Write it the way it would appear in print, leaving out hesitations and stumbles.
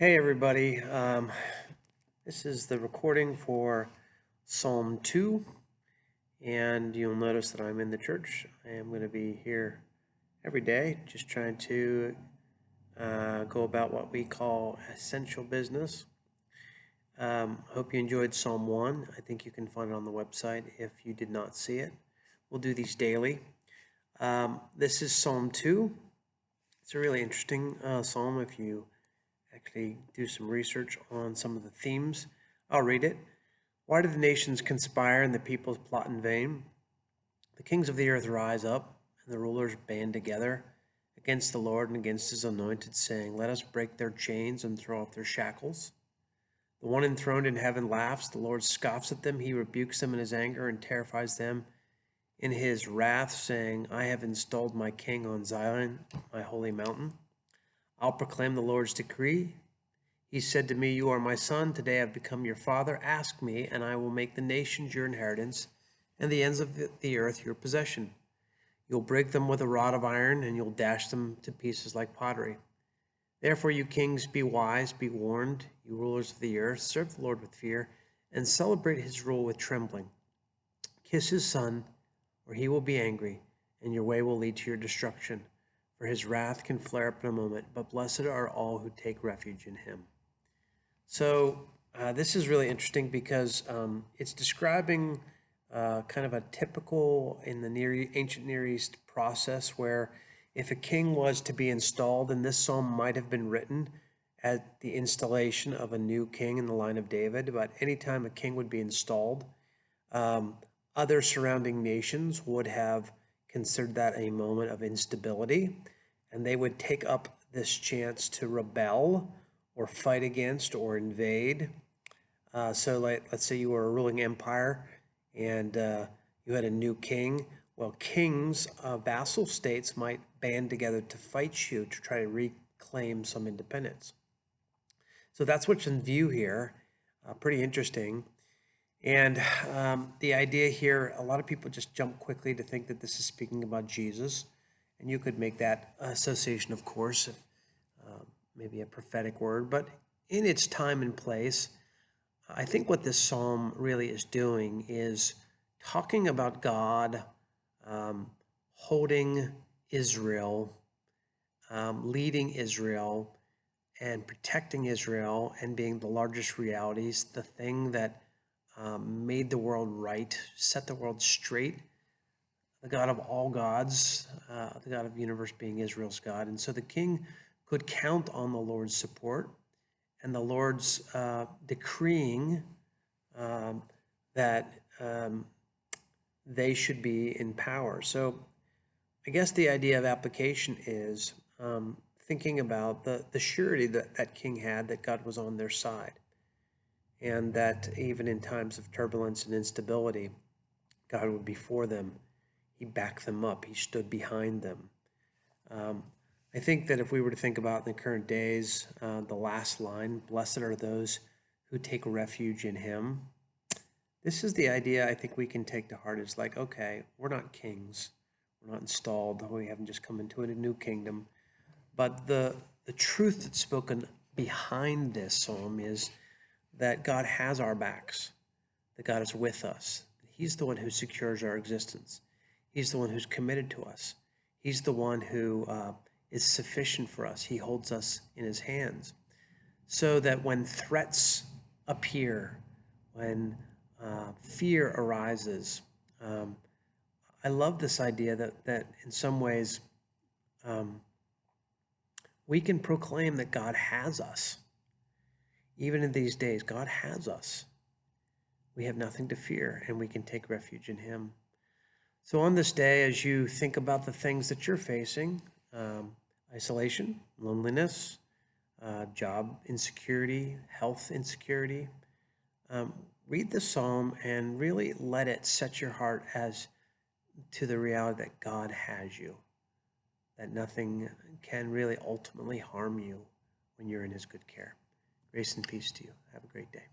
Hey everybody, this is the recording for Psalm 2, and you'll notice that I'm in the church. I am going to be here every day, just trying to go about what we call essential business. Hope you enjoyed Psalm 1. I think you can find it on the website if you did not see it. We'll do these daily. This is Psalm 2. It's a really interesting psalm if you actually do some research on some of the themes. I'll read it. Why do the nations conspire and the peoples plot in vain? The kings of the earth rise up, and the rulers band together against the Lord and against his anointed, saying, Let us break their chains and throw off their shackles. The one enthroned in heaven laughs. The Lord scoffs at them. He rebukes them in his anger and terrifies them in his wrath, saying, I have installed my king on Zion, my holy mountain. I'll proclaim the Lord's decree. He said to me, You are my son. Today I've become your father. Ask me, and I will make the nations your inheritance and the ends of the earth your possession. You'll break them with a rod of iron, and you'll dash them to pieces like pottery. Therefore, you kings, be wise, be warned. You rulers of the earth, serve the Lord with fear, and celebrate his rule with trembling. Kiss his son, or he will be angry, and your way will lead to your destruction. For his wrath can flare up in a moment, but blessed are all who take refuge in him. So this is really interesting because it's describing kind of a typical in the ancient Near East process where if a king was to be installed, and this psalm might have been written at the installation of a new king in the line of David, but anytime a king would be installed, other surrounding nations would have considered that a moment of instability, and they would take up this chance to rebel or fight against or invade. So let's say you were a ruling empire and you had a new king. Well, kings of vassal states might band together to fight you to try to reclaim some independence. So that's what's in view here. Pretty interesting. And the idea here, a lot of people just jump quickly to think that this is speaking about Jesus. And you could make that association, of course, maybe a prophetic word. But in its time and place, I think what this psalm really is doing is talking about God holding Israel, leading Israel, and protecting Israel, and being the largest realities, the thing that made the world right, set the world straight, the God of all gods, the God of the universe being Israel's God. And so the king could count on the Lord's support and the Lord's decreeing that they should be in power. So I guess the idea of application is thinking about the surety that king had that God was on their side, and that even in times of turbulence and instability, God would be for them. He backed them up. He stood behind them. I think that if we were to think about in the current days, the last line, blessed are those who take refuge in him. This is the idea I think we can take to heart. Is like, okay, we're not kings. We're not installed. We haven't just come into a new kingdom. But the truth that's spoken behind this psalm is that God has our backs, that God is with us. He's the one who secures our existence. He's the one who's committed to us. He's the one who is sufficient for us. He holds us in his hands. So that when threats appear, when fear arises, I love this idea that in some ways we can proclaim that God has us. Even in these days, God has us. We have nothing to fear, and we can take refuge in him. So on this day, as you think about the things that you're facing, isolation, loneliness, job insecurity, health insecurity, read the psalm and really let it set your heart as to the reality that God has you, that nothing can really ultimately harm you when you're in his good care. Grace and peace to you. Have a great day.